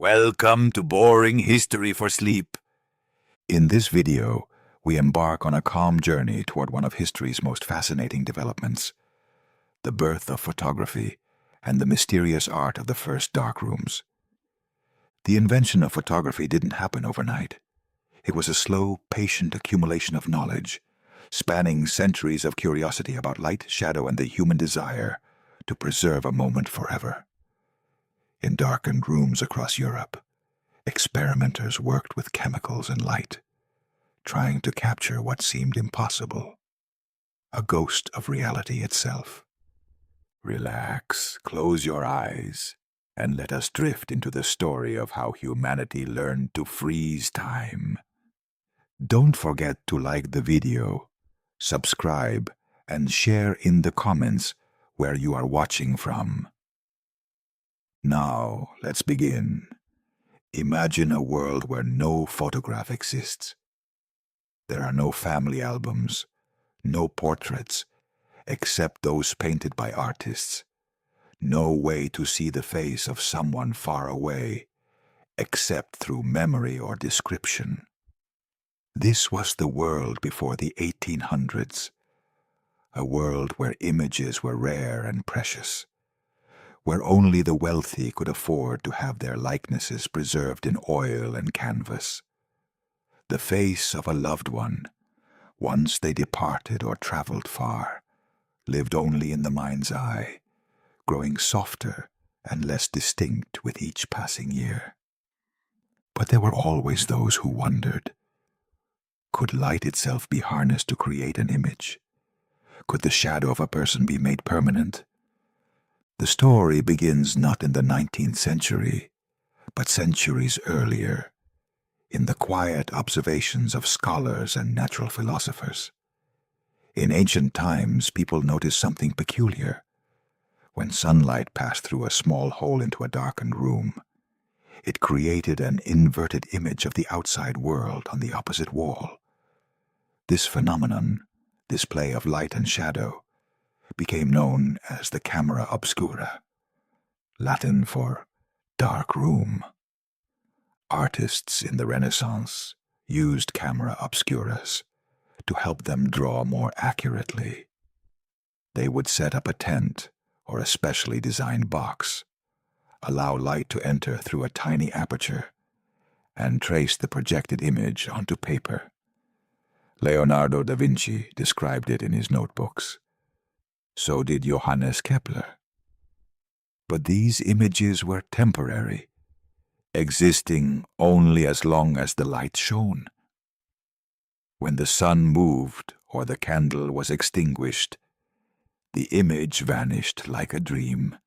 Welcome to Boring History for Sleep. In this video, we embark on a calm journey toward one of history's most fascinating developments, the birth of photography and the mysterious art of the first darkrooms. The invention of photography didn't happen overnight. It was a slow, patient accumulation of knowledge, spanning centuries of curiosity about light, shadow, and the human desire to preserve a moment forever. In darkened rooms across Europe, experimenters worked with chemicals and light, trying to capture what seemed impossible, a ghost of reality itself. Relax, close your eyes, and let us drift into the story of how humanity learned to freeze time. Don't forget to like the video, subscribe, and share in the comments where you are watching from. Now, let's begin. Imagine a world where no photograph exists. There are no family albums, no portraits, except those painted by artists. No way to see the face of someone far away, except through memory or description. This was the world before the 1800s, a world where images were rare and precious, where only the wealthy could afford to have their likenesses preserved in oil and canvas. The face of a loved one, once they departed or traveled far, lived only in the mind's eye, growing softer and less distinct with each passing year. But there were always those who wondered, could light itself be harnessed to create an image? Could the shadow of a person be made permanent? The story begins not in the 19th century, but centuries earlier, in the quiet observations of scholars and natural philosophers. In ancient times, people noticed something peculiar. When sunlight passed through a small hole into a darkened room, it created an inverted image of the outside world on the opposite wall. This phenomenon, this play of light and shadow, became known as the camera obscura, Latin for dark room. Artists in the Renaissance used camera obscuras to help them draw more accurately. They would set up a tent or a specially designed box, allow light to enter through a tiny aperture, and trace the projected image onto paper. Leonardo da Vinci described it in his notebooks. So did Johannes Kepler. But these images were temporary, existing only as long as the light shone. When the sun moved or the candle was extinguished, the image vanished like a dream.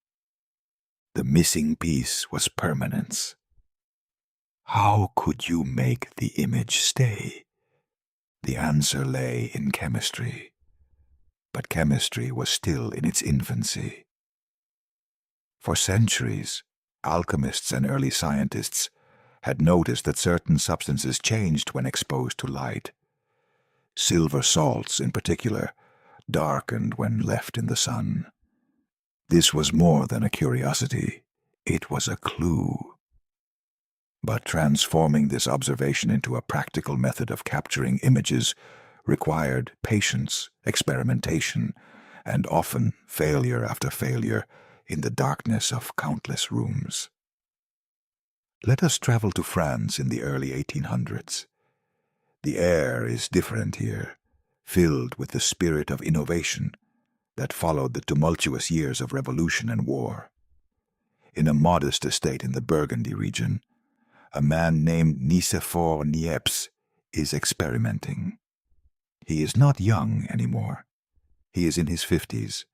The missing piece was permanence. How could you make the image stay? The answer lay in chemistry. But chemistry was still in its infancy. For centuries, alchemists and early scientists had noticed that certain substances changed when exposed to light. Silver salts, in particular, darkened when left in the sun. This was more than a curiosity, it was a clue. But transforming this observation into a practical method of capturing images required patience, experimentation, and often failure after failure in the darkness of countless rooms. Let us travel to France in the early 1800s. The air is different here, filled with the spirit of innovation that followed the tumultuous years of revolution and war. In a modest estate in the Burgundy region, a man named Nicéphore Niepce is experimenting. He is not young anymore. He is in his 50s,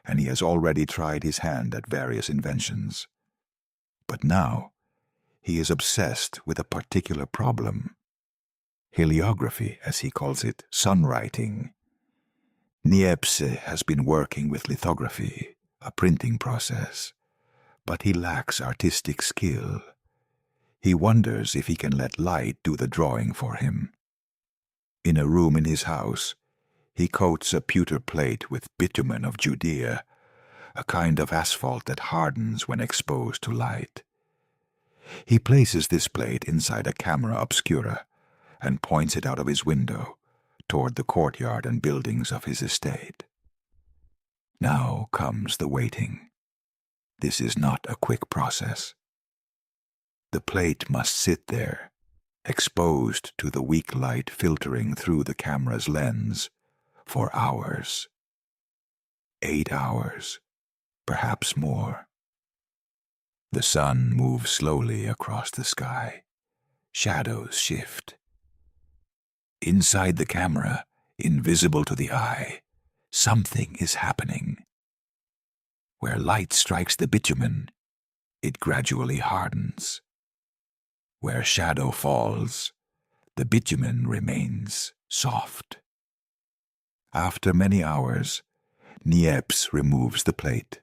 and he has already tried his hand at various inventions. But now, he is obsessed with a particular problem. Heliography, as he calls it, sunwriting. Niepce has been working with lithography, a printing process, but he lacks artistic skill. He wonders if he can let light do the drawing for him. In a room in his house, he coats a pewter plate with bitumen of Judea, a kind of asphalt that hardens when exposed to light. He places this plate inside a camera obscura and points it out of his window toward the courtyard and buildings of his estate. Now comes the waiting. This is not a quick process. The plate must sit there, exposed to the weak light filtering through the camera's lens, for hours. 8 hours, perhaps more. The sun moves slowly across the sky. Shadows shift. Inside the camera, invisible to the eye, something is happening. Where light strikes the bitumen, it gradually hardens. Where shadow falls, the bitumen remains soft. After many hours, Niepce removes the plate.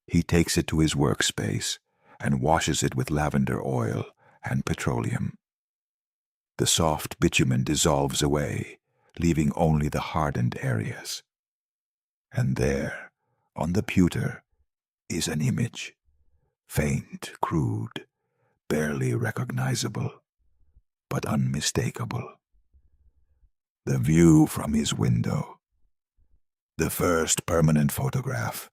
He takes it to his workspace and washes it with lavender oil and petroleum. The soft bitumen dissolves away, leaving only the hardened areas. And there, on the pewter, is an image, faint, crude, barely recognizable, but unmistakable. The view from his window. The first permanent photograph,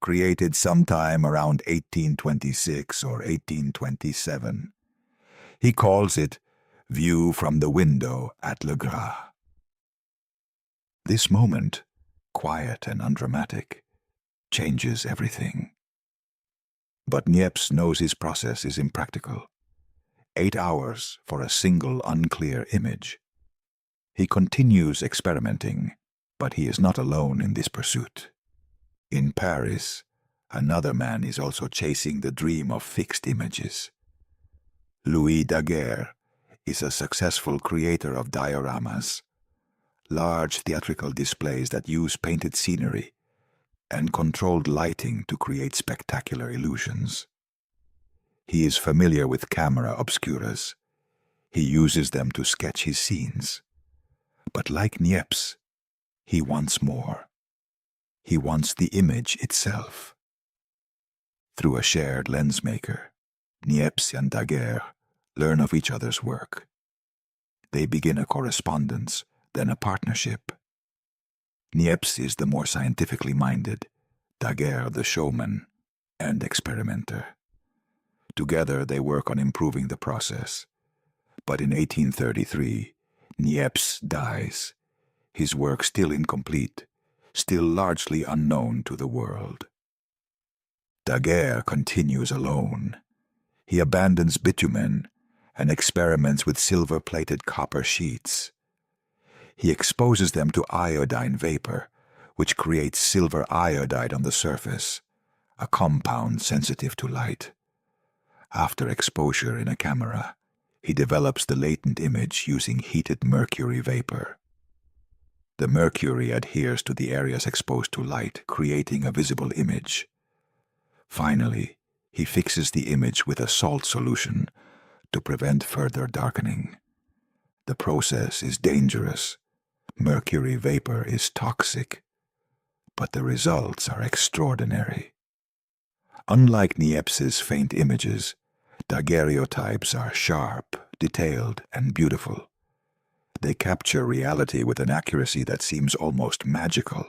created sometime around 1826 or 1827. He calls it View from the Window at Le Gras. This moment, quiet and undramatic, changes everything. But Niepce knows his process is impractical. 8 hours for a single unclear image. He continues experimenting, but he is not alone in this pursuit. In Paris, another man is also chasing the dream of fixed images. Louis Daguerre is a successful creator of dioramas, large theatrical displays that use painted scenery and controlled lighting to create spectacular illusions. He is familiar with camera obscuras. He uses them to sketch his scenes. But like Niepce, he wants more. He wants the image itself. Through a shared lensmaker, Niepce and Daguerre learn of each other's work. They begin a correspondence, then a partnership. Niepce is the more scientifically minded, Daguerre the showman and experimenter. Together they work on improving the process. But in 1833, Niepce dies, his work still incomplete, still largely unknown to the world. Daguerre continues alone. He abandons bitumen and experiments with silver-plated copper sheets. He exposes them to iodine vapor, which creates silver iodide on the surface, a compound sensitive to light. After exposure in a camera, he develops the latent image using heated mercury vapor. The mercury adheres to the areas exposed to light, creating a visible image. Finally, he fixes the image with a salt solution to prevent further darkening. The process is dangerous. Mercury vapor is toxic, but the results are extraordinary. Unlike Niepce's faint images, daguerreotypes are sharp, detailed, and beautiful. They capture reality with an accuracy that seems almost magical.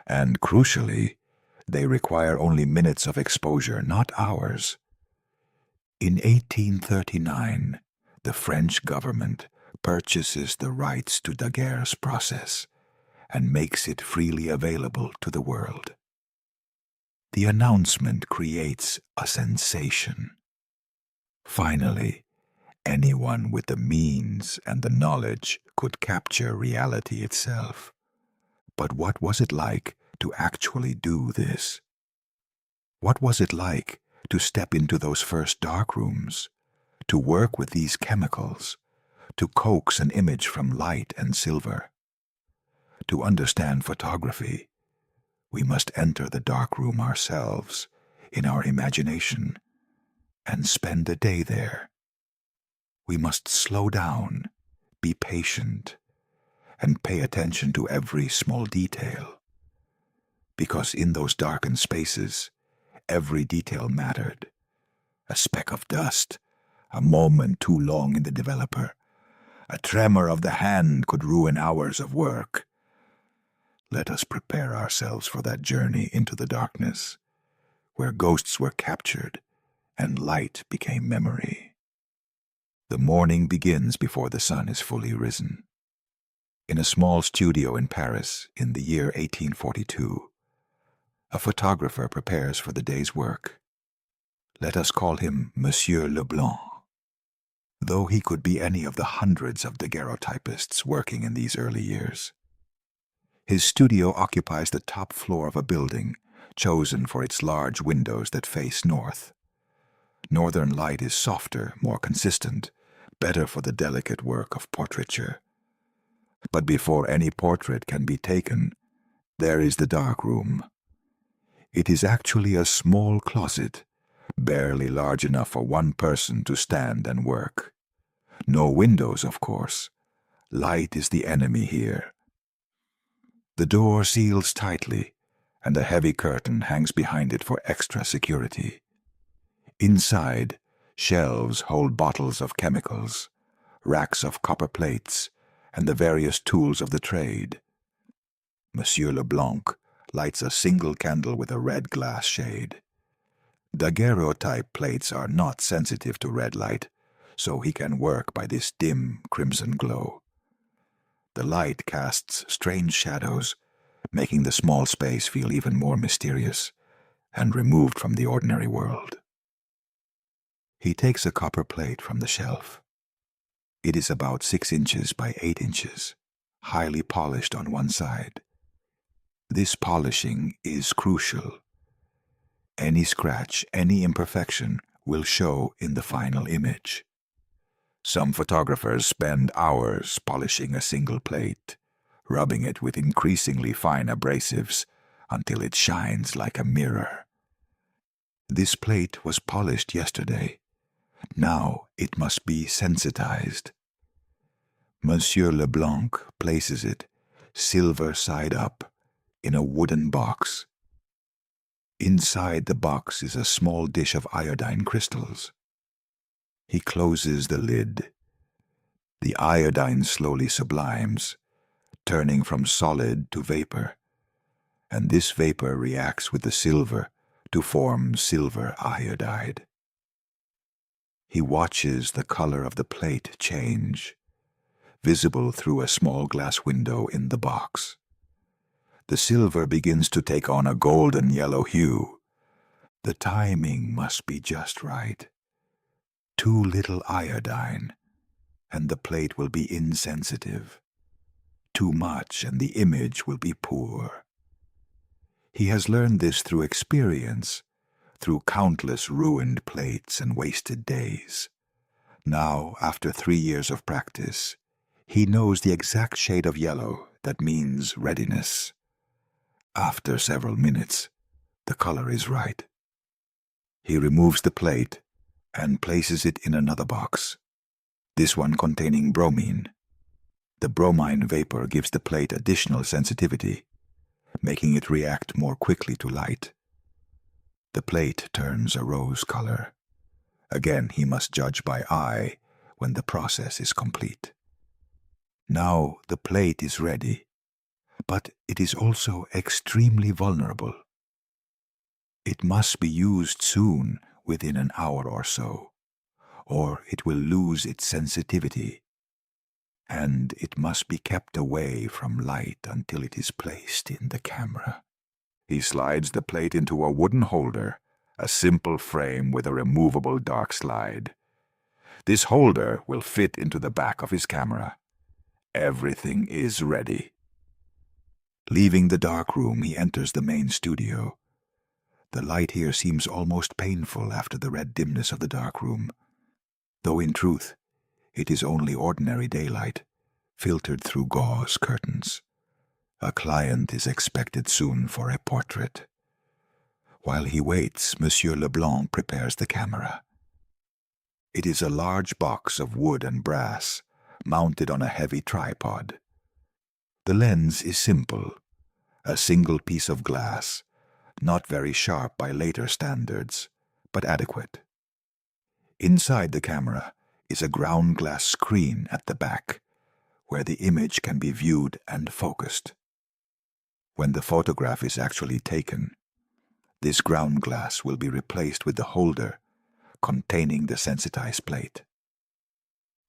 And crucially, they require only minutes of exposure, not hours. In 1839, the French government purchases the rights to Daguerre's process and makes it freely available to the world. The announcement creates a sensation. Finally, anyone with the means and the knowledge could capture reality itself. But what was it like to actually do this? What was it like to step into those first dark rooms, to work with these chemicals, to coax an image from light and silver? To understand photography, we must enter the dark room ourselves, in our imagination, and spend a day there. We must slow down, be patient, and pay attention to every small detail. Because in those darkened spaces, every detail mattered, A speck of dust, a moment too long in the developer. A tremor of the hand could ruin hours of work. Let us prepare ourselves for that journey into the darkness, where ghosts were captured and light became memory. The morning begins before the sun is fully risen. In a small studio in Paris in the year 1842, a photographer prepares for the day's work. Let us call him Monsieur Leblanc. Though he could be any of the hundreds of daguerreotypists working in these early years. His studio occupies the top floor of a building, chosen for its large windows that face north. Northern light is softer, more consistent, better for the delicate work of portraiture. But before any portrait can be taken, there is the dark room. It is actually a small closet, barely large enough for one person to stand and work. No windows, of course. Light is the enemy here. The door seals tightly, and a heavy curtain hangs behind it for extra security. Inside, shelves hold bottles of chemicals, racks of copper plates, and the various tools of the trade. Monsieur Leblanc lights a single candle with a red glass shade. Daguerreotype plates are not sensitive to red light, so he can work by this dim crimson glow. The light casts strange shadows, making the small space feel even more mysterious and removed from the ordinary world. He takes a copper plate from the shelf. It is about 6 inches by 8 inches, highly polished on one side. This polishing is crucial. Any scratch, any imperfection will show in the final image. Some photographers spend hours polishing a single plate, rubbing it with increasingly fine abrasives until it shines like a mirror. This plate was polished yesterday. Now it must be sensitized. Monsieur Leblanc places it, silver side up, in a wooden box. Inside the box is a small dish of iodine crystals. He closes the lid. The iodine slowly sublimes, turning from solid to vapor, and this vapor reacts with the silver to form silver iodide. He watches the color of the plate change, visible through a small glass window in the box. The silver begins to take on a golden yellow hue. The timing must be just right. Too little iodine, and the plate will be insensitive. Too much, and the image will be poor. He has learned this through experience, through countless ruined plates and wasted days. Now, after 3 years of practice, he knows the exact shade of yellow that means readiness. After several minutes, the color is right. He removes the plate and places it in another box, this one containing bromine. The bromine vapor gives the plate additional sensitivity, making it react more quickly to light. The plate turns a rose color. Again, he must judge by eye when the process is complete. Now the plate is ready, but it is also extremely vulnerable. It must be used soon, within an hour or so, or it will lose its sensitivity, and it must be kept away from light until it is placed in the camera. He slides the plate into a wooden holder, a simple frame with a removable dark slide. This holder will fit into the back of his camera. Everything is ready. Leaving the dark room, he enters the main studio. The light here seems almost painful after the red dimness of the dark room, though in truth it is only ordinary daylight, filtered through gauze curtains. A client is expected soon for a portrait. While he waits, Monsieur Leblanc prepares the camera. It is a large box of wood and brass, mounted on a heavy tripod. The lens is simple, a single piece of glass, not very sharp by later standards, but adequate. Inside the camera is a ground glass screen at the back, where the image can be viewed and focused. When the photograph is actually taken, this ground glass will be replaced with the holder containing the sensitized plate.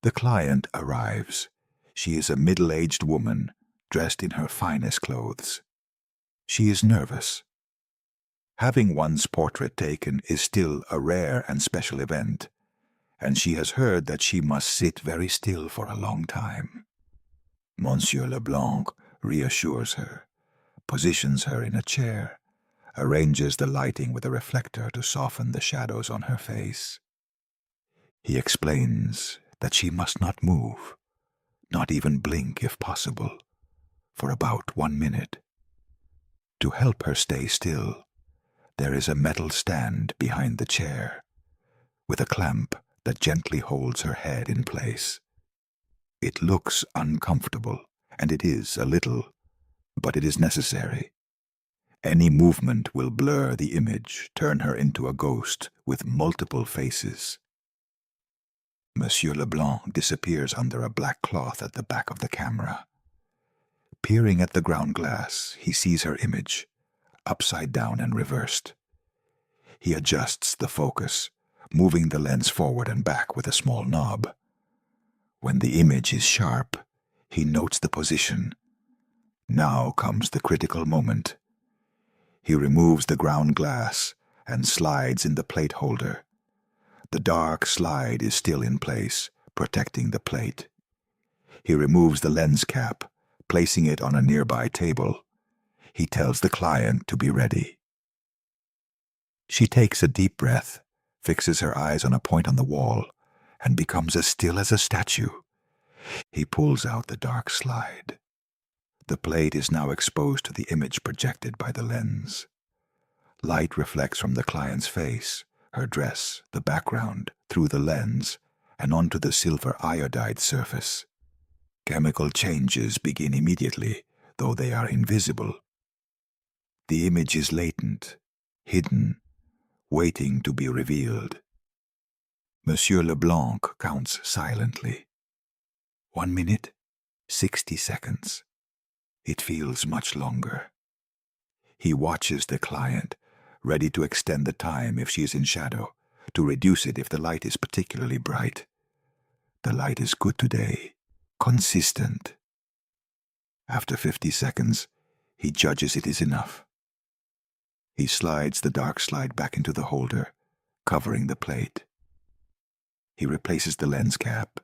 The client arrives. She is a middle-aged woman dressed in her finest clothes. She is nervous. Having one's portrait taken is still a rare and special event, and she has heard that she must sit very still for a long time. Monsieur Leblanc reassures her, positions her in a chair, arranges the lighting with a reflector to soften the shadows on her face. He explains that she must not move, not even blink if possible, for about 1 minute. To help her stay still, there is a metal stand behind the chair, with a clamp that gently holds her head in place. It looks uncomfortable, and it is a little, but it is necessary. Any movement will blur the image, turn her into a ghost with multiple faces. Monsieur Leblanc disappears under a black cloth at the back of the camera. Peering at the ground glass, he sees her image, upside down and reversed. He adjusts the focus, moving the lens forward and back with a small knob. When the image is sharp, he notes the position. Now comes the critical moment. He removes the ground glass and slides in the plate holder. The dark slide is still in place, protecting the plate. He removes the lens cap, placing it on a nearby table. He tells the client to be ready. She takes a deep breath, fixes her eyes on a point on the wall, and becomes as still as a statue. He pulls out the dark slide. The plate is now exposed to the image projected by the lens. Light reflects from the client's face, her dress, the background, through the lens, and onto the silver iodide surface. Chemical changes begin immediately, though they are invisible. The image is latent, hidden, waiting to be revealed. Monsieur Leblanc counts silently. 1 minute, 60 seconds. It feels much longer. He watches the client, ready to extend the time if she is in shadow, to reduce it if the light is particularly bright. The light is good today, consistent. After 50 seconds, he judges it is enough. He slides the dark slide back into the holder, covering the plate. He replaces the lens cap.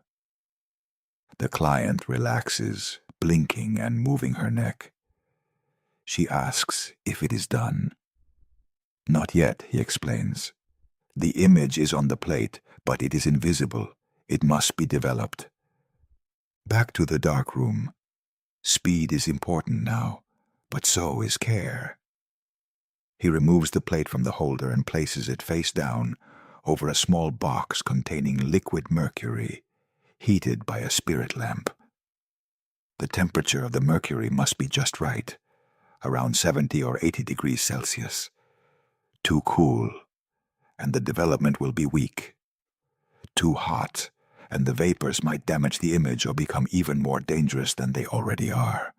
The client relaxes, blinking and moving her neck. She asks if it is done. Not yet, he explains. The image is on the plate, but it is invisible. It must be developed. Back to the dark room. Speed is important now, but so is care. He removes the plate from the holder and places it face down over a small box containing liquid mercury, heated by a spirit lamp. The temperature of the mercury must be just right, around 70 or 80 degrees Celsius. Too cool, and the development will be weak. Too hot, and the vapors might damage the image or become even more dangerous than they already are.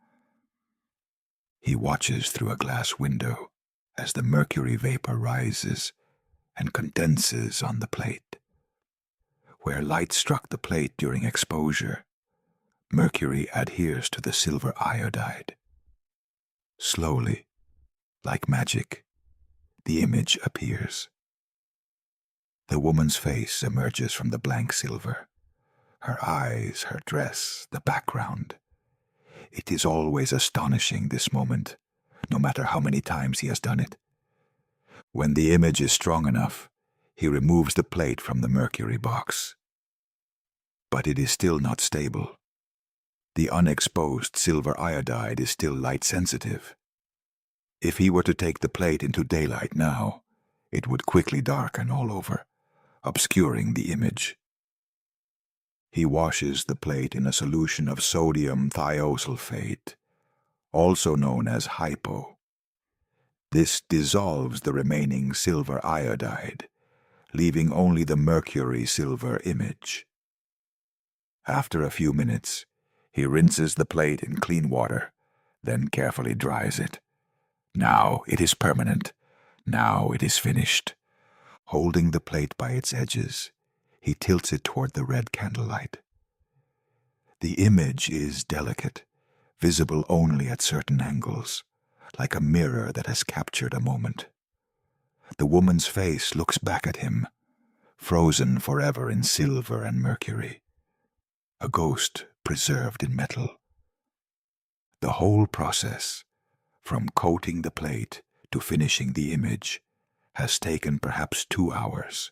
He watches through a glass window as the mercury vapor rises and condenses on the plate. Where light struck the plate during exposure, mercury adheres to the silver iodide. Slowly, like magic, the image appears. The woman's face emerges from the blank silver. Her eyes, her dress, the background. It is always astonishing, this moment, no matter how many times he has done it. When the image is strong enough, he removes the plate from the mercury box. But it is still not stable. The unexposed silver iodide is still light-sensitive. If he were to take the plate into daylight now, it would quickly darken all over, obscuring the image. He washes the plate in a solution of sodium thiosulfate, also known as hypo. This dissolves the remaining silver iodide, leaving only the mercury-silver image. After a few minutes, he rinses the plate in clean water, then carefully dries it. Now it is permanent. Now it is finished. Holding the plate by its edges, he tilts it toward the red candlelight. The image is delicate, visible only at certain angles, like a mirror that has captured a moment. The woman's face looks back at him, frozen forever in silver and mercury, a ghost preserved in metal. The whole process, from coating the plate to finishing the image, has taken perhaps 2 hours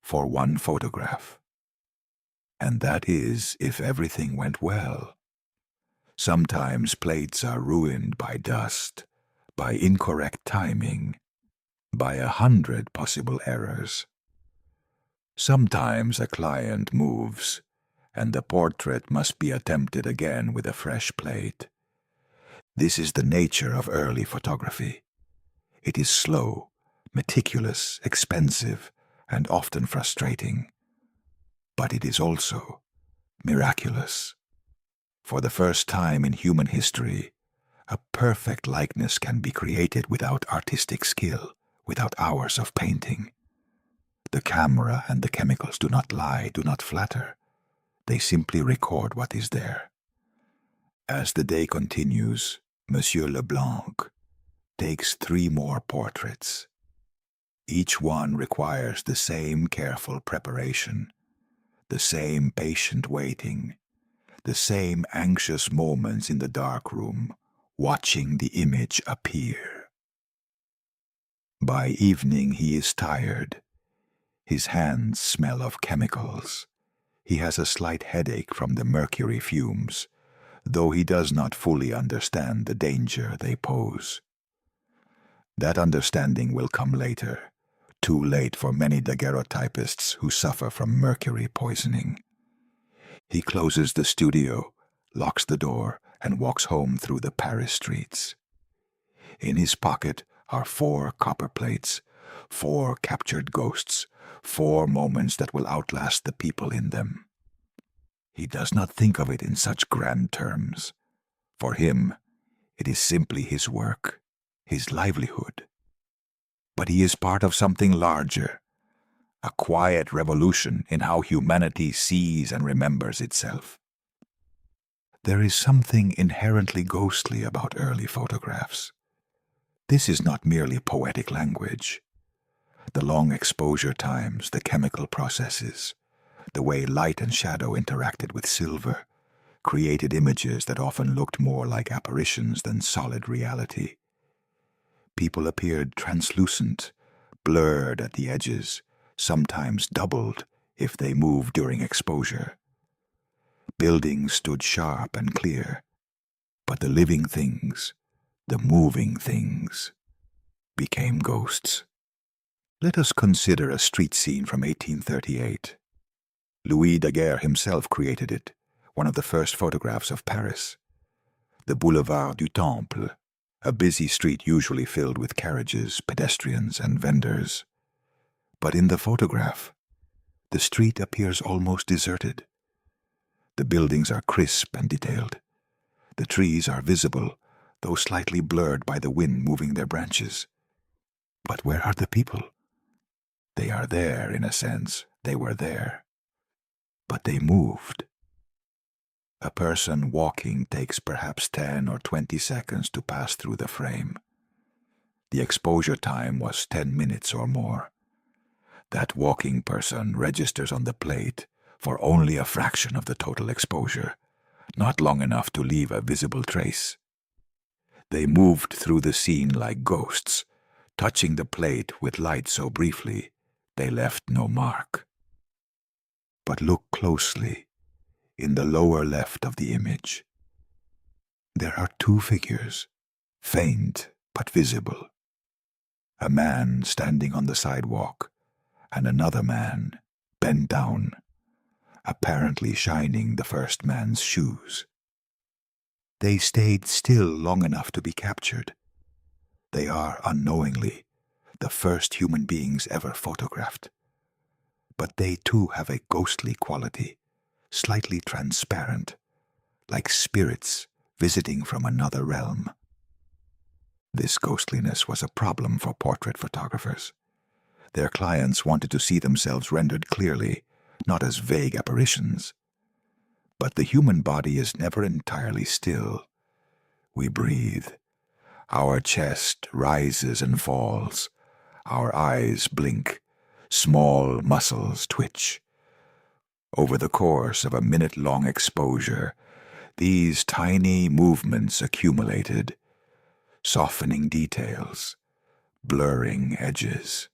for one photograph. And that is if everything went well. Sometimes plates are ruined by dust, by incorrect timing, by 100 possible errors. Sometimes a client moves, and the portrait must be attempted again with a fresh plate. This is the nature of early photography. It is slow, meticulous, expensive, and often frustrating. But it is also miraculous. For the first time in human history, a perfect likeness can be created without artistic skill, without hours of painting. The camera and the chemicals do not lie, do not flatter. They simply record what is there. As the day continues, Monsieur Leblanc takes 3 more portraits. Each one requires the same careful preparation, the same patient waiting, the same anxious moments in the dark room, watching the image appear. By evening he is tired. His hands smell of chemicals. He has a slight headache from the mercury fumes, though he does not fully understand the danger they pose. That understanding will come later, too late for many daguerreotypists who suffer from mercury poisoning. He closes the studio, locks the door, and walks home through the Paris streets. In his pocket are 4 copper plates, 4 captured ghosts, 4 moments that will outlast the people in them. He does not think of it in such grand terms. For him, it is simply his work, his livelihood. But he is part of something larger, a quiet revolution in how humanity sees and remembers itself. There is something inherently ghostly about early photographs. This is not merely poetic language. The long exposure times, the chemical processes, the way light and shadow interacted with silver, created images that often looked more like apparitions than solid reality. People appeared translucent, blurred at the edges, sometimes doubled if they moved during exposure. Buildings stood sharp and clear, but the living things, the moving things, became ghosts. Let us consider a street scene from 1838. Louis Daguerre himself created it, one of the first photographs of Paris. The Boulevard du Temple, a busy street usually filled with carriages, pedestrians, and vendors. But in the photograph, the street appears almost deserted. The buildings are crisp and detailed. The trees are visible, though slightly blurred by the wind moving their branches. But where are the people? They are there, in a sense. They were there. But they moved. A person walking takes perhaps 10 or 20 seconds to pass through the frame. The exposure time was 10 minutes or more. That walking person registers on the plate for only a fraction of the total exposure, not long enough to leave a visible trace. They moved through the scene like ghosts, touching the plate with light so briefly they left no mark. But look closely, in the lower left of the image. There are 2 figures, faint but visible. A man standing on the sidewalk, and another man bent down, apparently shining the first man's shoes. They stayed still long enough to be captured. They are, unknowingly, the first human beings ever photographed. But they too have a ghostly quality, slightly transparent, like spirits visiting from another realm. This ghostliness was a problem for portrait photographers. Their clients wanted to see themselves rendered clearly, not as vague apparitions. But the human body is never entirely still. We breathe. Our chest rises and falls. Our eyes blink. Small muscles twitch. Over the course of a minute-long exposure, these tiny movements accumulated, softening details, blurring edges.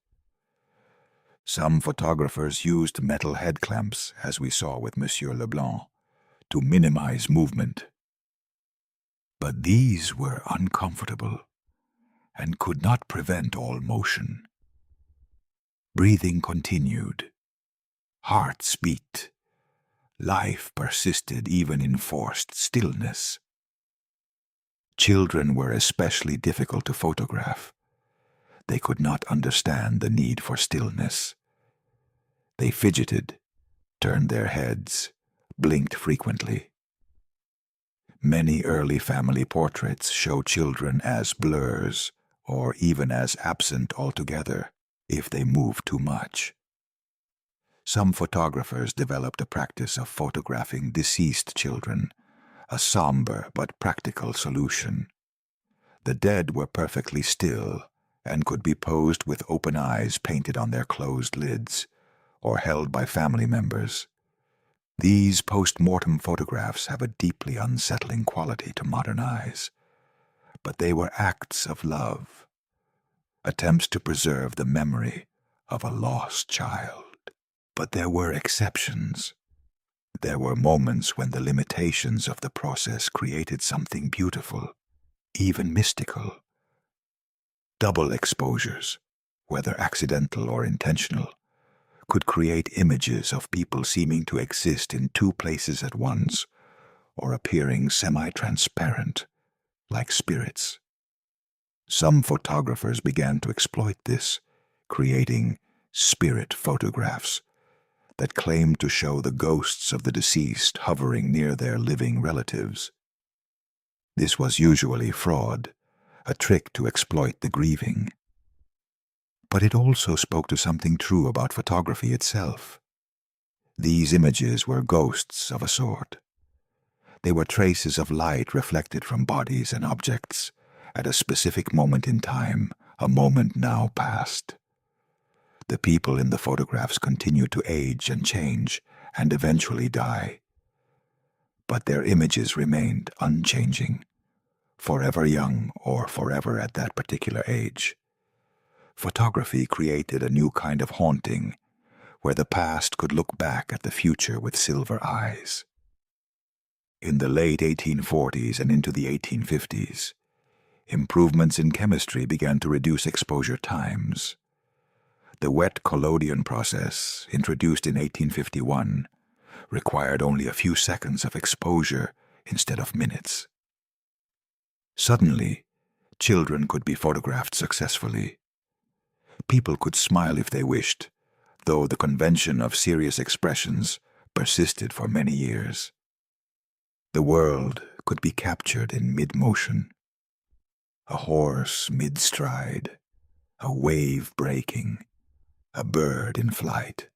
Some photographers used metal head clamps, as we saw with Monsieur Leblanc, to minimize movement. But these were uncomfortable and could not prevent all motion. Breathing continued. Hearts beat. Life persisted even in forced stillness. Children were especially difficult to photograph. They could not understand the need for stillness. They fidgeted, turned their heads, blinked frequently. Many early family portraits show children as blurs, or even as absent altogether, if they move too much. Some photographers developed a practice of photographing deceased children, a somber but practical solution. The dead were perfectly still and could be posed with open eyes painted on their closed lids, or held by family members. These post-mortem photographs have a deeply unsettling quality to modern eyes, but they were acts of love, attempts to preserve the memory of a lost child. But there were exceptions. There were moments when the limitations of the process created something beautiful, even mystical. Double exposures, whether accidental or intentional, could create images of people seeming to exist in two places at once, or appearing semi-transparent, like spirits. Some photographers began to exploit this, creating spirit photographs that claimed to show the ghosts of the deceased hovering near their living relatives. This was usually fraud, a trick to exploit the grieving. But it also spoke to something true about photography itself. These images were ghosts of a sort. They were traces of light reflected from bodies and objects at a specific moment in time, a moment now past. The people in the photographs continued to age and change and eventually die. But their images remained unchanging, forever young or forever at that particular age. Photography created a new kind of haunting, where the past could look back at the future with silver eyes. In the late 1840s and into the 1850s, improvements in chemistry began to reduce exposure times. The wet collodion process, introduced in 1851, required only a few seconds of exposure instead of minutes. Suddenly, children could be photographed successfully. People could smile if they wished, though the convention of serious expressions persisted for many years. The world could be captured in mid-motion. A horse mid-stride, a wave breaking, a bird in flight.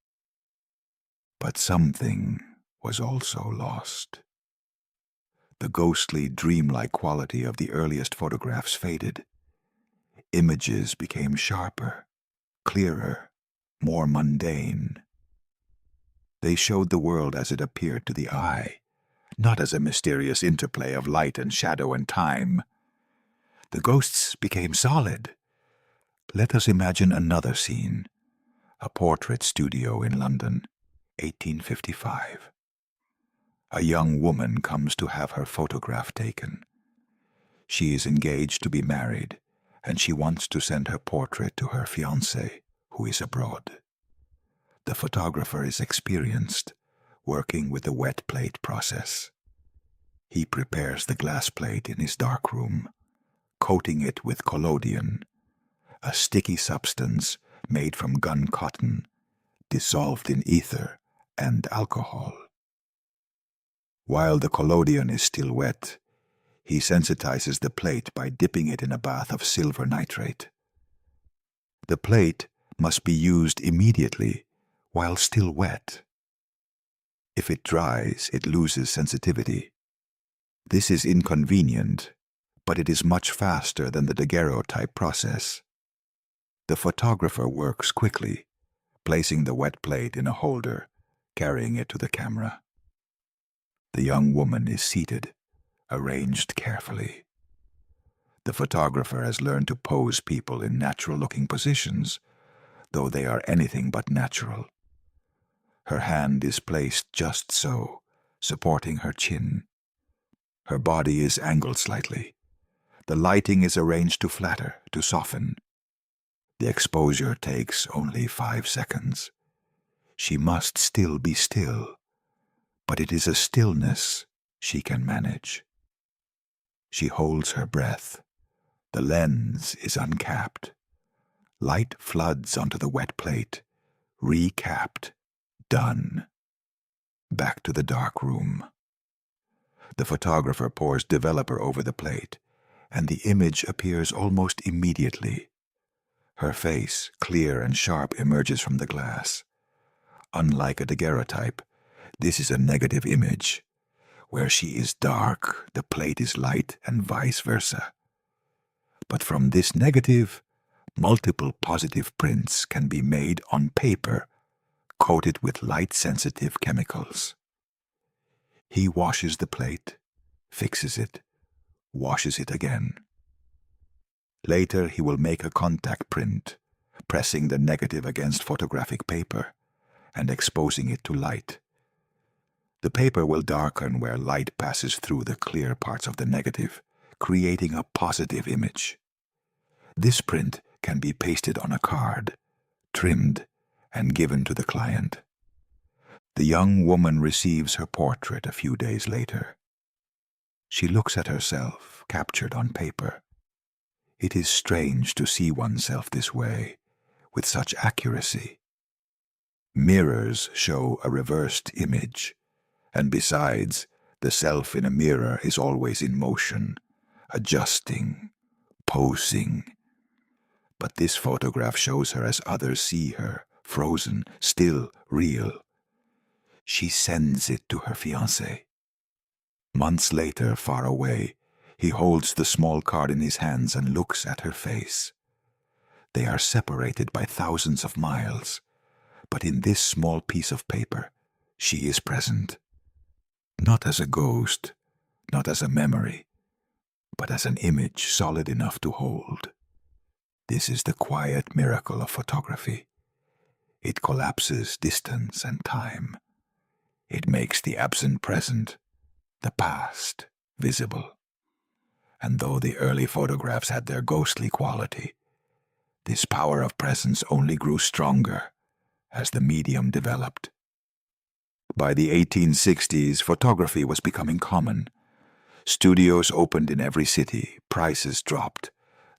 But something was also lost. The ghostly, dreamlike quality of the earliest photographs faded. Images became sharper, clearer, more mundane. They showed the world as it appeared to the eye, not as a mysterious interplay of light and shadow and time. The ghosts became solid. Let us imagine another scene. A portrait studio in London, 1855. A young woman comes to have her photograph taken. She is engaged to be married, and she wants to send her portrait to her fiancé, who is abroad. The photographer is experienced, working with the wet plate process. He prepares the glass plate in his darkroom, coating it with collodion, a sticky substance made from gun cotton, dissolved in ether and alcohol. While the collodion is still wet, he sensitizes the plate by dipping it in a bath of silver nitrate. The plate must be used immediately while still wet. If it dries, it loses sensitivity. This is inconvenient, but it is much faster than the daguerreotype process. The photographer works quickly, placing the wet plate in a holder, carrying it to the camera. The young woman is seated, arranged carefully. The photographer has learned to pose people in natural-looking positions, though they are anything but natural. Her hand is placed just so, supporting her chin. Her body is angled slightly. The lighting is arranged to flatter, to soften. The exposure takes only 5 seconds. She must still be still, but it is a stillness she can manage. She holds her breath. The lens is uncapped. Light floods onto the wet plate. Recapped. Done. Back to the dark room. The photographer pours developer over the plate, and the image appears almost immediately. Her face, clear and sharp, emerges from the glass. Unlike a daguerreotype, this is a negative image. Where she is dark, the plate is light, and vice versa. But from this negative, multiple positive prints can be made on paper, coated with light-sensitive chemicals. He washes the plate, fixes it, washes it again. Later he will make a contact print, pressing the negative against photographic paper and exposing it to light. The paper will darken where light passes through the clear parts of the negative, creating a positive image. This print can be pasted on a card, trimmed, and given to the client. The young woman receives her portrait a few days later. She looks at herself, captured on paper. It is strange to see oneself this way, with such accuracy. Mirrors show a reversed image, and besides, the self in a mirror is always in motion, adjusting, posing. But this photograph shows her as others see her, frozen, still, real. She sends it to her fiancé. Months later, far away, he holds the small card in his hands and looks at her face. They are separated by thousands of miles, but in this small piece of paper, she is present. Not as a ghost, not as a memory, but as an image solid enough to hold. This is the quiet miracle of photography. It collapses distance and time. It makes the absent present, the past, visible. And though the early photographs had their ghostly quality, this power of presence only grew stronger as the medium developed. By the 1860s, photography was becoming common. Studios opened in every city, prices dropped.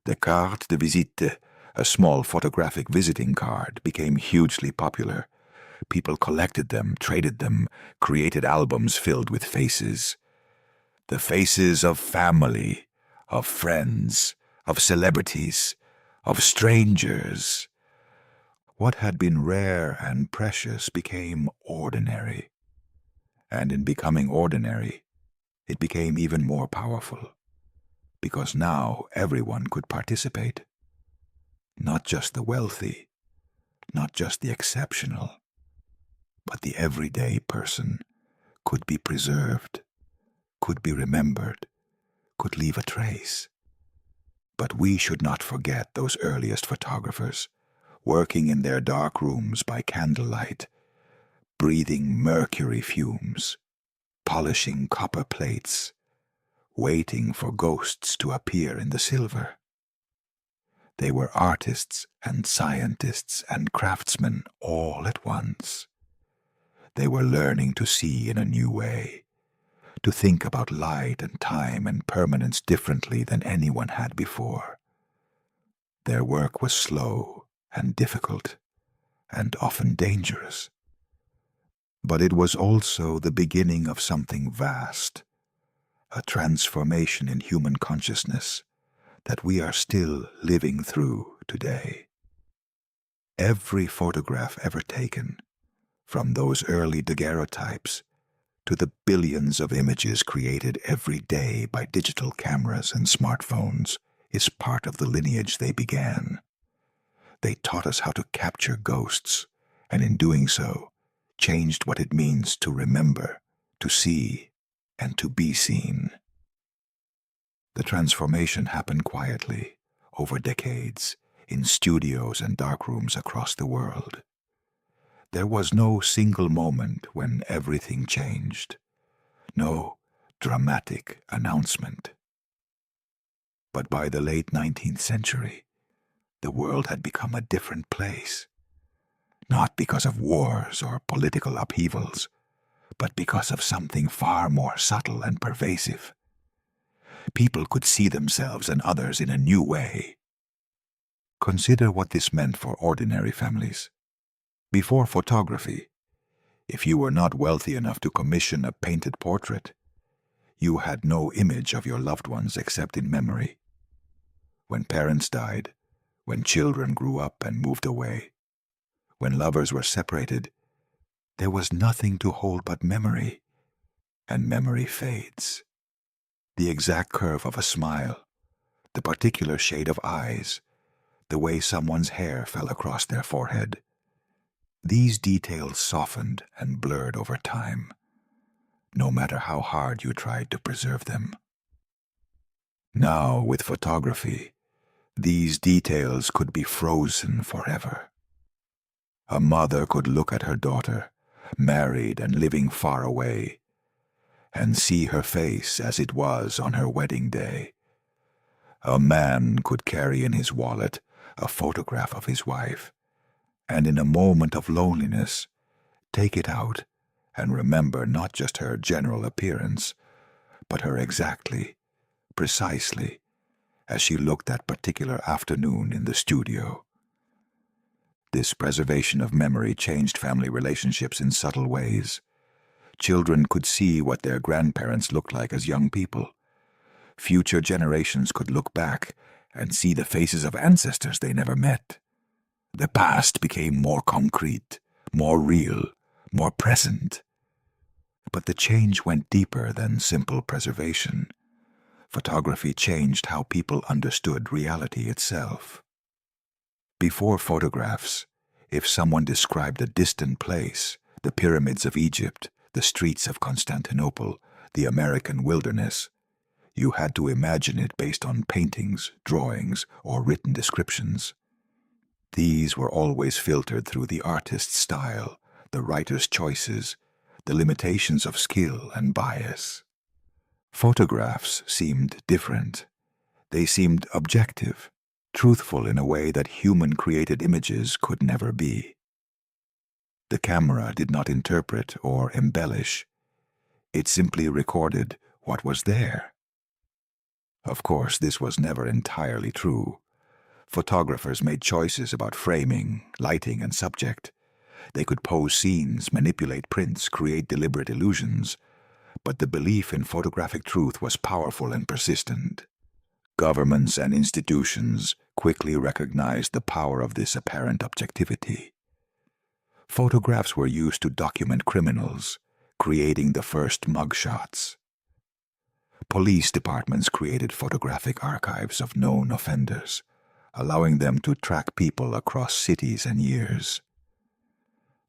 The carte de visite, a small photographic visiting card, became hugely popular. People collected them, traded them, created albums filled with faces. The faces of family, of friends, of celebrities, of strangers. What had been rare and precious became ordinary. And in becoming ordinary, it became even more powerful, because now everyone could participate. Not just the wealthy, not just the exceptional, but the everyday person could be preserved, could be remembered, could leave a trace. But we should not forget those earliest photographers, working in their dark rooms by candlelight, breathing mercury fumes, polishing copper plates, waiting for ghosts to appear in the silver. They were artists and scientists and craftsmen all at once. They were learning to see in a new way, to think about light and time and permanence differently than anyone had before. Their work was slow and difficult, and often dangerous. But it was also the beginning of something vast, a transformation in human consciousness that we are still living through today. Every photograph ever taken, from those early daguerreotypes to the billions of images created every day by digital cameras and smartphones, is part of the lineage they began. They taught us how to capture ghosts, and in doing so, changed what it means to remember, to see, and to be seen. The transformation happened quietly, over decades, in studios and darkrooms across the world. There was no single moment when everything changed, no dramatic announcement. But by the late 19th century, the world had become a different place. Not because of wars or political upheavals, but because of something far more subtle and pervasive. People could see themselves and others in a new way. Consider what this meant for ordinary families. Before photography, if you were not wealthy enough to commission a painted portrait, you had no image of your loved ones except in memory. When parents died, when children grew up and moved away, when lovers were separated, there was nothing to hold but memory, and memory fades. The exact curve of a smile, the particular shade of eyes, the way someone's hair fell across their forehead. These details softened and blurred over time, no matter how hard you tried to preserve them. Now, with photography, these details could be frozen forever. A mother could look at her daughter, married and living far away, and see her face as it was on her wedding day. A man could carry in his wallet a photograph of his wife, and in a moment of loneliness, take it out and remember not just her general appearance, but her exactly, precisely, as she looked that particular afternoon in the studio. This preservation of memory changed family relationships in subtle ways. Children could see what their grandparents looked like as young people. Future generations could look back and see the faces of ancestors they never met. The past became more concrete, more real, more present. But the change went deeper than simple preservation. Photography changed how people understood reality itself. Before photographs, if someone described a distant place, the pyramids of Egypt, the streets of Constantinople, the American wilderness, you had to imagine it based on paintings, drawings, or written descriptions. These were always filtered through the artist's style, the writer's choices, the limitations of skill and bias. Photographs seemed different. They seemed objective, truthful in a way that human-created images could never be. The camera did not interpret or embellish. It simply recorded what was there. Of course, this was never entirely true. Photographers made choices about framing, lighting, and subject. They could pose scenes, manipulate prints, create deliberate illusions, but the belief in photographic truth was powerful and persistent. Governments and institutions quickly recognized the power of this apparent objectivity. Photographs were used to document criminals, creating the first mugshots. Police departments created photographic archives of known offenders, allowing them to track people across cities and years.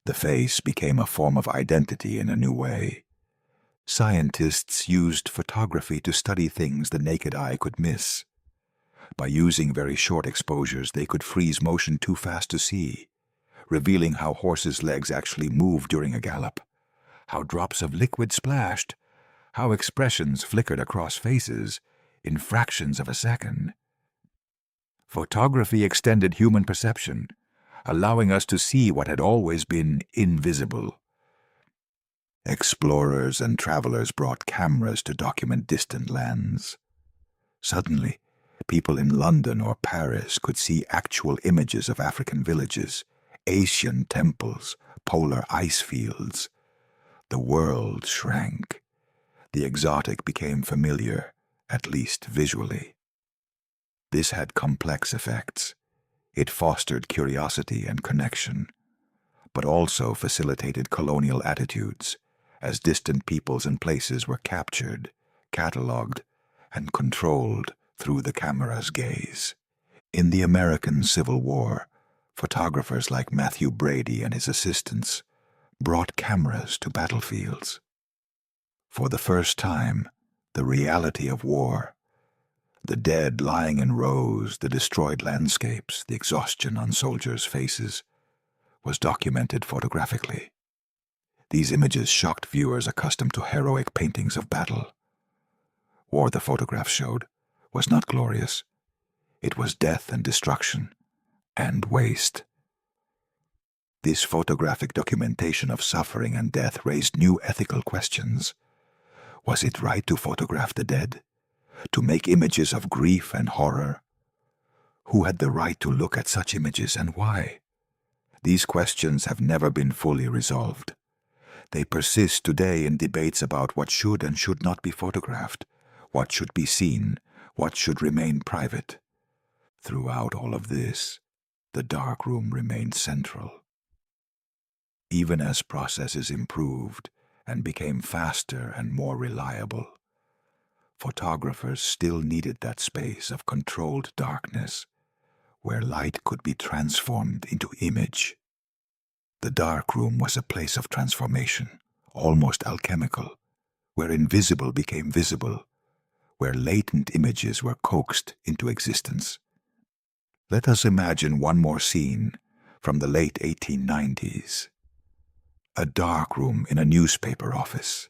The face became a form of identity in a new way. Scientists used photography to study things the naked eye could miss. By using very short exposures, they could freeze motion too fast to see, revealing how horses' legs actually moved during a gallop, how drops of liquid splashed, how expressions flickered across faces in fractions of a second. Photography extended human perception, allowing us to see what had always been invisible. Explorers and travelers brought cameras to document distant lands. Suddenly, People in London or Paris could see actual images of African villages, Asian temples, polar ice fields. The world shrank. The exotic became familiar, at least visually. This had complex effects. It fostered curiosity and connection, but also facilitated colonial attitudes, as distant peoples and places were captured, catalogued, and controlled through the camera's gaze. In the American Civil War, photographers like Matthew Brady and his assistants brought cameras to battlefields. For the first time, the reality of war, the dead lying in rows, the destroyed landscapes, the exhaustion on soldiers' faces, was documented photographically. These images shocked viewers accustomed to heroic paintings of battle. War, the photographs showed, was not glorious. It was death and destruction, and waste. This photographic documentation of suffering and death raised new ethical questions. Was it right to photograph the dead? To make images of grief and horror? Who had the right to look at such images and why? These questions have never been fully resolved. They persist today in debates about what should and should not be photographed, what should be seen, what should remain private. Throughout all of this, the darkroom remained central. Even as processes improved and became faster and more reliable, photographers still needed that space of controlled darkness where light could be transformed into image. The darkroom was a place of transformation, almost alchemical, where invisible became visible, where latent images were coaxed into existence. Let us imagine one more scene from the late 1890s. A darkroom in a newspaper office.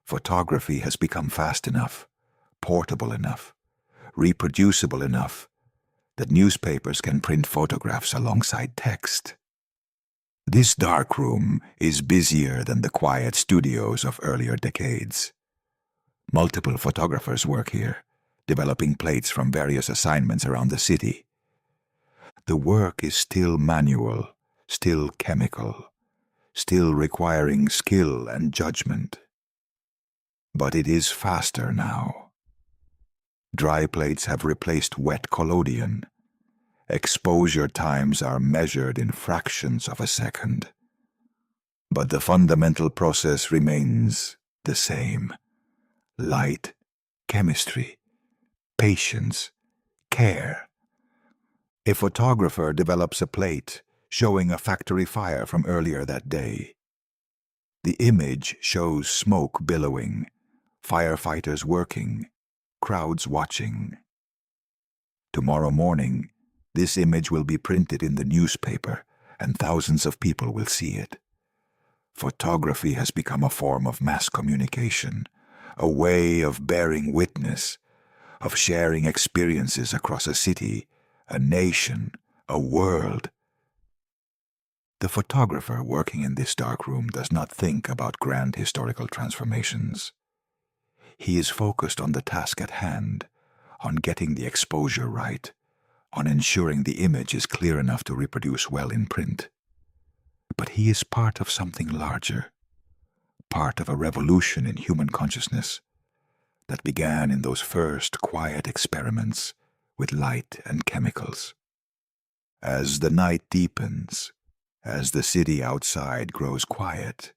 Photography has become fast enough, portable enough, reproducible enough that newspapers can print photographs alongside text. This darkroom is busier than the quiet studios of earlier decades. Multiple photographers work here, developing plates from various assignments around the city. The work is still manual, still chemical, still requiring skill and judgment. But it is faster now. Dry plates have replaced wet collodion. Exposure times are measured in fractions of a second. But the fundamental process remains the same. Light, chemistry, patience, care. A photographer develops a plate showing a factory fire from earlier that day. The image shows smoke billowing, firefighters working, crowds watching. Tomorrow morning, this image will be printed in the newspaper and thousands of people will see it. Photography has become a form of mass communication, a way of bearing witness, of sharing experiences across a city, a nation, a world. The photographer working in this darkroom does not think about grand historical transformations. He is focused on the task at hand, on getting the exposure right, on ensuring the image is clear enough to reproduce well in print. But he is part of something larger, part of a revolution in human consciousness that began in those first quiet experiments with light and chemicals. As the night deepens, as the city outside grows quiet,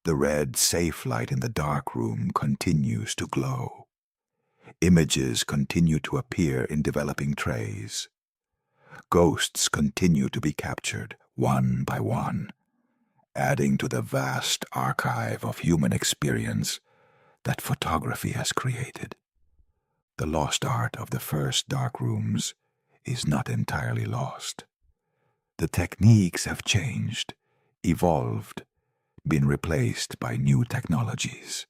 the red, safe light in the dark room continues to glow. Images continue to appear in developing trays. Ghosts continue to be captured, one by one, adding to the vast archive of human experience that photography has created. The lost art of the first dark rooms is not entirely lost. The techniques have changed, evolved, been replaced by new technologies.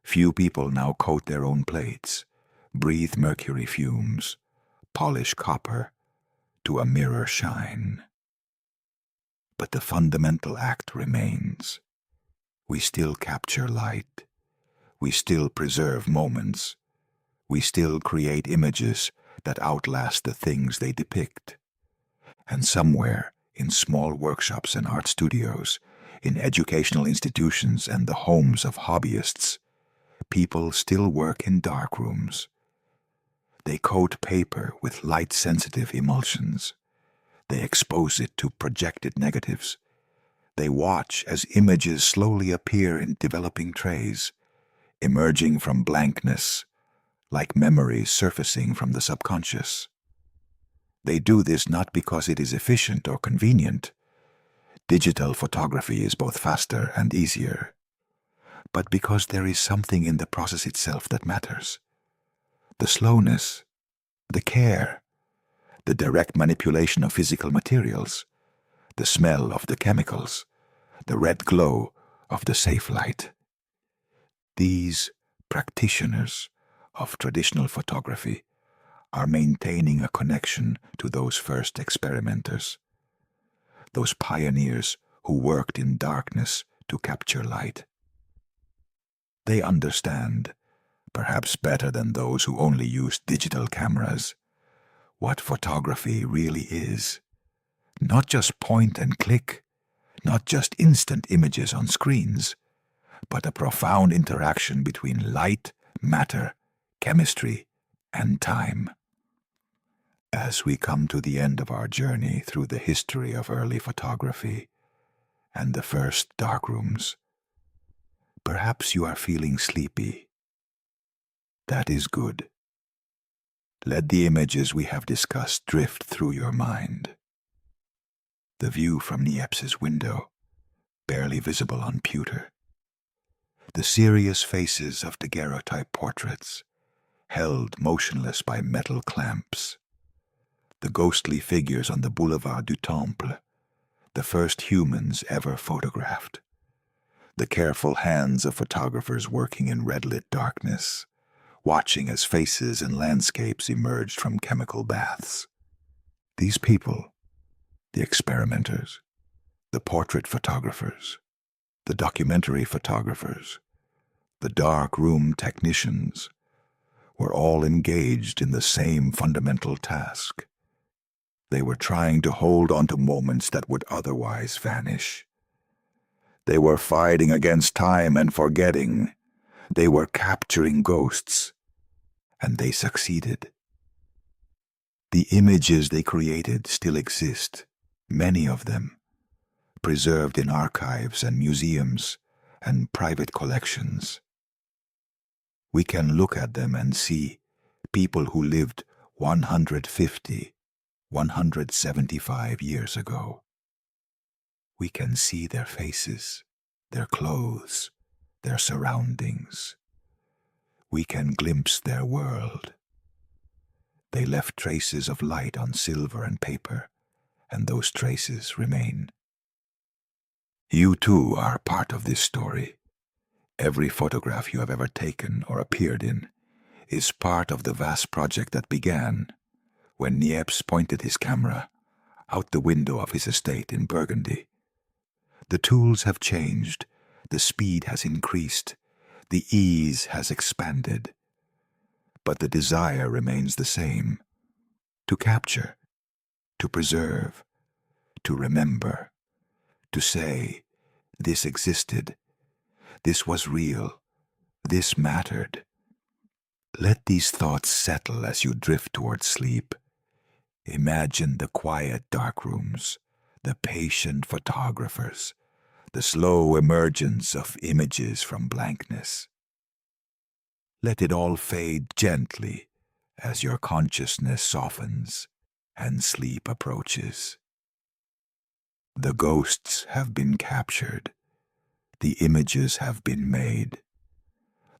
Few people now coat their own plates, breathe mercury fumes, polish copper to a mirror shine. But the fundamental act remains. We still capture light. We still preserve moments. we still create images that outlast the things they depict. And somewhere, in small workshops and art studios, in educational institutions and the homes of hobbyists, people still work in dark rooms. They coat paper with light-sensitive emulsions. They expose it to projected negatives. They watch as images slowly appear in developing trays, emerging from blankness, like memories surfacing from the subconscious. They do this not because it is efficient or convenient. Digital photography is both faster and easier, but because there is something in the process itself that matters. The slowness, the care, the direct manipulation of physical materials, the smell of the chemicals, the red glow of the safe light. These practitioners of traditional photography are maintaining a connection to those first experimenters, those pioneers who worked in darkness to capture light. They understand, perhaps better than those who only use digital cameras, what photography really is. Not just point and click, not just instant images on screens, but a profound interaction between light, matter, chemistry, and time. As we come to the end of our journey through the history of early photography and the first darkrooms, perhaps you are feeling sleepy. That is good. Let the images we have discussed drift through your mind. The view from Niepce's window, barely visible on pewter. The serious faces of daguerreotype portraits, held motionless by metal clamps. The ghostly figures on the Boulevard du Temple, the first humans ever photographed. The careful hands of photographers working in red-lit darkness, watching as faces and landscapes emerged from chemical baths. These people, the experimenters, the portrait photographers, the documentary photographers, the dark room technicians, were all engaged in the same fundamental task. They were trying to hold on to moments that would otherwise vanish. They were fighting against time and forgetting. They were capturing ghosts, and they succeeded. The images they created still exist, many of them, preserved in archives and museums and private collections. We can look at them and see people who lived 150, 175 years ago. We can see their faces, their clothes, their surroundings. We can glimpse their world. They left traces of light on silver and paper, and those traces remain. You too are part of this story. Every photograph you have ever taken or appeared in is part of the vast project that began when Niepce pointed his camera out the window of his estate in Burgundy. The tools have changed, the speed has increased, the ease has expanded, but the desire remains the same: to capture, to preserve, to remember, to say, this existed, this was real, this mattered. Let these thoughts settle as you drift towards sleep. Imagine the quiet dark rooms, the patient photographers, the slow emergence of images from blankness. Let it all fade gently as your consciousness softens and sleep approaches. The ghosts have been captured. The images have been made.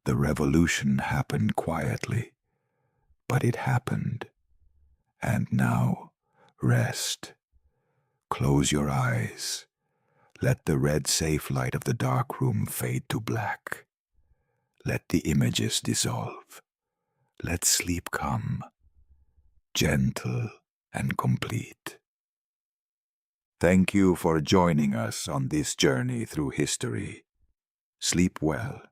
The revolution happened quietly, but it happened. And now, rest. Close your eyes. Let the red safe light of the dark room fade to black. Let the images dissolve. Let sleep come, gentle and complete. Thank you for joining us on this journey through history. Sleep well.